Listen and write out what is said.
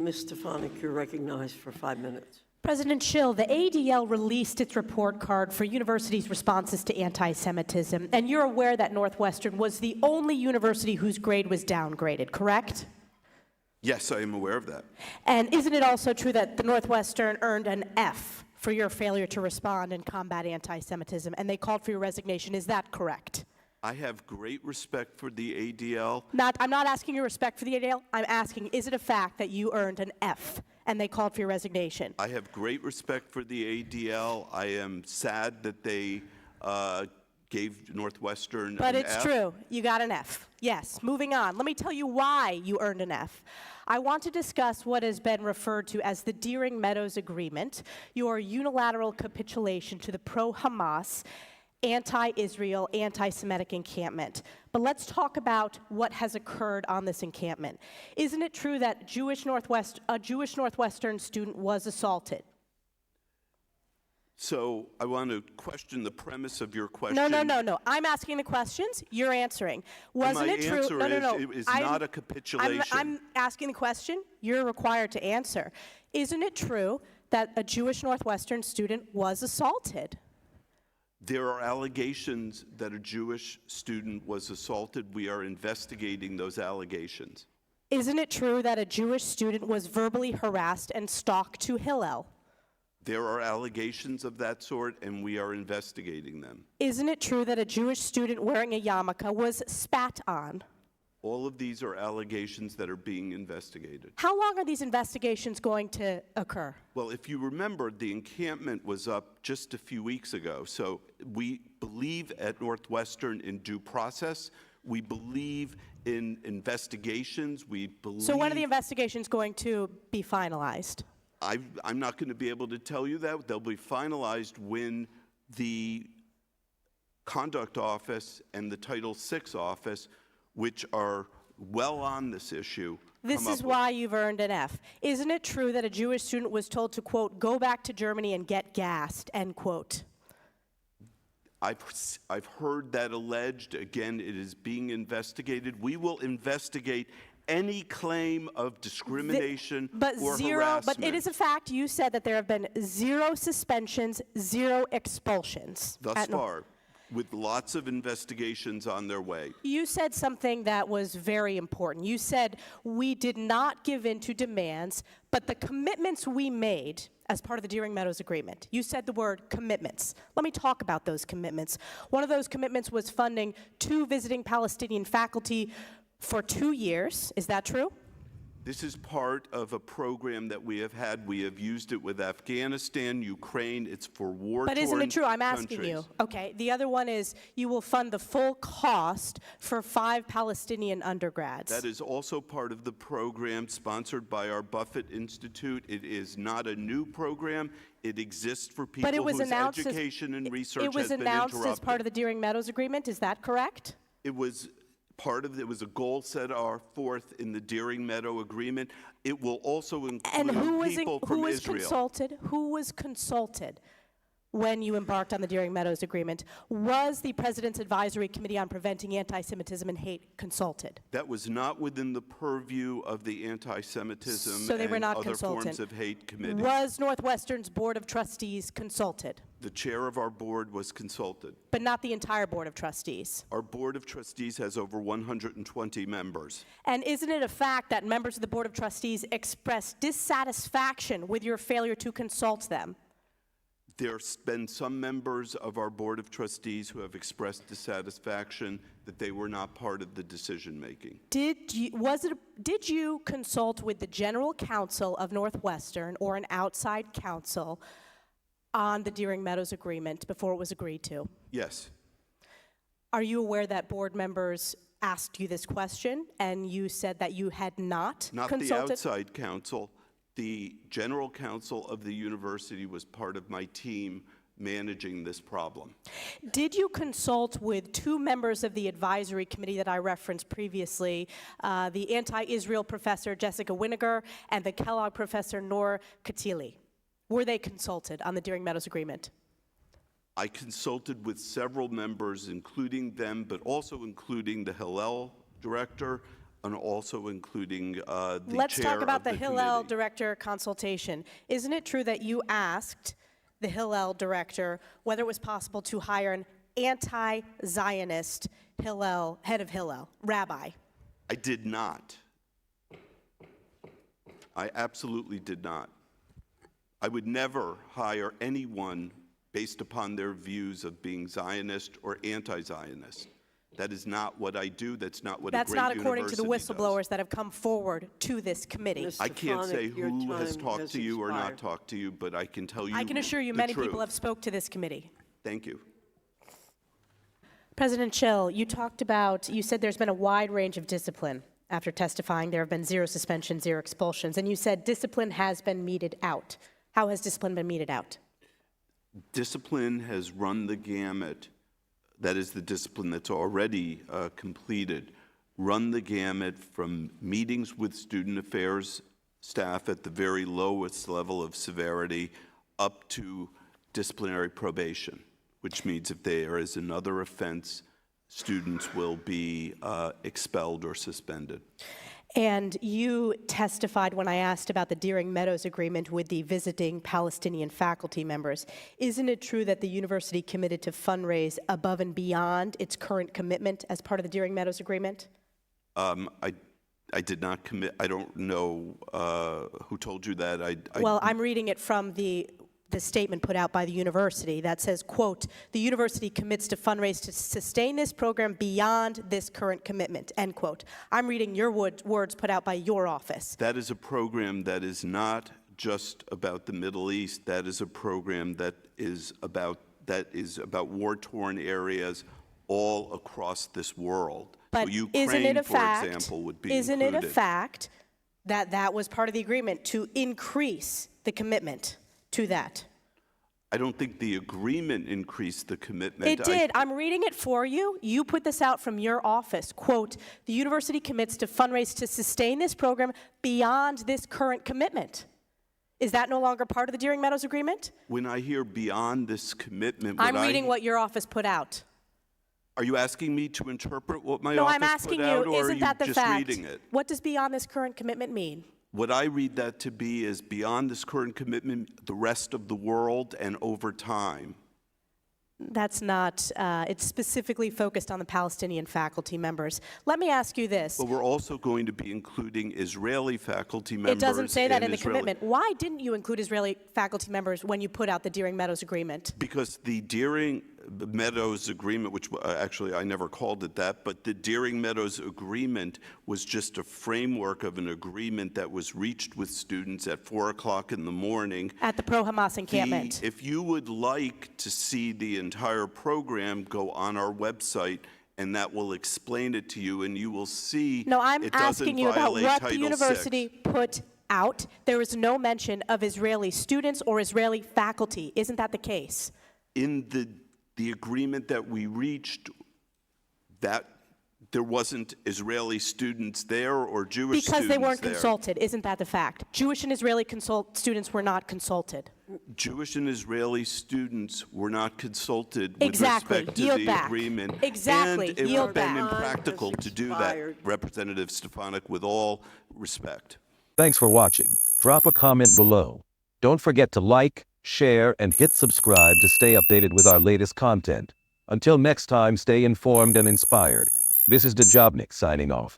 Ms. Stefanik, you're recognized for 5 minutes. President Schill, the ADL released its report card for universities' responses to anti-Semitism, and you're aware that Northwestern was the only university whose grade was downgraded, correct? Yes, I am aware of that. And isn't it also true that the Northwestern earned an F for your failure to respond and combat anti-Semitism, and they called for your resignation? Is that correct? I have great respect for the ADL. I'm not asking your respect for the ADL. I'm asking, is it a fact that you earned an F and they called for your resignation? I have great respect for the ADL. I am sad that they gave Northwestern But an it's F. true. You got an F. Yes. Moving on. Let me tell you why you earned an F. I want to discuss what has been referred to as the Deering Meadows Agreement, your unilateral capitulation to the pro-Hamas, anti-Israel, anti-Semitic encampment. But let's talk about what has occurred on this encampment. Isn't it true that a Jewish Northwestern student was assaulted? So I want to question the premise of your question. No. I'm asking the questions. You're answering. Wasn't it true? My answer is not a capitulation. I'm asking the question. You're required to answer. Isn't it true that a Jewish Northwestern student was assaulted? There are allegations that a Jewish student was assaulted. We are investigating those allegations. Isn't it true that a Jewish student was verbally harassed and stalked to Hillel? There are allegations of that sort, and we are investigating them. Isn't it true that a Jewish student wearing a yarmulke was spat on? All of these are allegations that are being investigated. How long are these investigations going to occur? Well, if you remember, the encampment was up just a few weeks ago. So we believe at Northwestern in due process. We believe in investigations. We believe. So when are the investigations going to be finalized? I'm not going to be able to tell you that. They'll be finalized when the Conduct Office and the Title VI Office, which are well on this issue. This is why you've earned an F. Isn't it true that a Jewish student was told to, quote, go back to Germany and get gassed, end quote? I've heard that alleged. Again, it is being investigated. We will investigate any claim of discrimination or harassment. But it is a fact. You said that there have been 0 suspensions, 0 expulsions. Thus far, with lots of investigations on their way. You said something that was very important. You said we did not give in to demands, but the commitments we made as part of the Deering Meadows Agreement. You said the word commitments. Let me talk about those commitments. One of those commitments was funding 2 visiting Palestinian faculty for 2 years. Is that true? This is part of a program that we have had. We have used it with Afghanistan, Ukraine. It's for war-torn But isn't it true? I'm asking countries. you. Okay. The other one is you will fund the full cost for 5 Palestinian undergrads. That is also part of the program sponsored by our Buffett Institute. It is not a new program. It exists for people whose education and research has been interrupted. It was announced as part of the Deering Meadows Agreement. Is that correct? It was it was a goal set forth in the Deering Meadow Agreement. It will also include people from Israel. Who was consulted when you embarked on the Deering Meadows Agreement? Was the President's Advisory Committee on Preventing Anti-Semitism and Hate consulted? That was not within the purview of the Anti-Semitism so they were not other consulted. Forms of hate committee. Was Northwestern's Board of Trustees consulted? The chair of our board was consulted. But not the entire Board of Trustees? Our Board of Trustees has over 120 members. And isn't it a fact that members of the Board of Trustees expressed dissatisfaction with your failure to consult them? There's been some members of our Board of Trustees who have expressed dissatisfaction that they were not part of the decision-making. Did you consult with the General Counsel of Northwestern or an outside counsel on the Deering Meadows Agreement before it was agreed to? Yes. Are you aware that board members asked you this question and you said that you had not consulted? Not the outside counsel. The general counsel of the university was part of my team managing this problem. Did you consult with 2 members of the advisory committee that I referenced previously, the anti-Israel professor Jessica Winiger and the Kellogg professor Nor Katili? Were they consulted on the Deering Meadows Agreement? I consulted with several members, including them, but also including the Hillel director, and also including the Let's chair talk about of the the Hillel committee. director consultation. Isn't it true that you asked the Hillel director whether it was possible to hire an anti-Zionist Hillel, head of Hillel, rabbi? I did not. I absolutely did not. I would never hire anyone based upon their views of being Zionist or anti-Zionist. That is not what I do. That's not what That's a great not according to the university whistleblowers does. that have come forward to this committee. Ms. I can't say Stefanik, your who has time talked has to you or not expired. talked to you, but I can tell you I can assure you the many truth. people have spoke to this committee. Thank you. President Schill, you said there's been a wide range of discipline. After testifying, there have been 0 suspensions, 0 expulsions, and you said discipline has been meted out. How has discipline been meted out? Discipline has run the gamut. That is the discipline that's already completed. Run the gamut from meetings with student affairs staff at the very lowest level of severity up to disciplinary probation, which means if there is another offense, students will be expelled or suspended. And you testified when I asked about the Deering Meadows Agreement with the visiting Palestinian faculty members. Isn't it true that the university committed to fundraise above and beyond its current commitment as part of the Deering Meadows Agreement? I did not commit. I don't know who told you that. Well, I'm reading it from the statement put out by the university that says, quote, the university commits to fundraise to sustain this program beyond this current commitment, end quote. I'm reading your words put out by your office. That is a program that is not just about the Middle East. That is a program that is about war-torn areas all across this world. But so Ukraine, isn't it a for fact, example, would be isn't included. it a fact that that was part of the agreement to increase the commitment to that? I don't think the agreement increased the commitment. It did. I'm reading it for you. You put this out from your office. Quote, the university commits to fundraise to sustain this program beyond this current commitment. Is that no longer part of the Deering Meadows Agreement? When I hear beyond this commitment, I'm reading what your office put out. Are you asking me to interpret what my No, office I'm asking put out, you, or are isn't you that the just fact? reading it? What does beyond this current commitment mean? What I read that to be is beyond this current commitment, the rest of the world and over time. That's not, it's specifically focused on the Palestinian faculty members. Let me ask you this. But we're also going to be including Israeli faculty members. It doesn't say that and in the Israeli- commitment. Why didn't you include Israeli faculty members when you put out the Deering Meadows Agreement? Because the Deering Meadows Agreement, which actually I never called it that, but the Deering Meadows Agreement was just a framework of an agreement that was reached with students at 4 o'clock in the morning. At the pro-Hamas encampment. If you would like to see the entire program, go on our website, and that will explain it to you, and you will see No, I'm it doesn't asking you about violate what Title the university VI. put out. There is no mention of Israeli students or Israeli faculty. Isn't that the case? In the agreement that we reached, that there wasn't Israeli students there or Jewish students there. Because they weren't consulted. Isn't that the fact? Jewish and Israeli students were not consulted. Jewish and Israeli students were not consulted with Exactly. respect to Yield the back. agreement. Exactly. And it Yield would have been back. impractical Time to do has that, expired. Representative Stefanik, with all respect. Thanks for watching. Drop a comment below. Don't forget to like, share, and hit subscribe to stay updated with our latest content. Until next time, stay informed and inspired. This is Dejobnik signing off.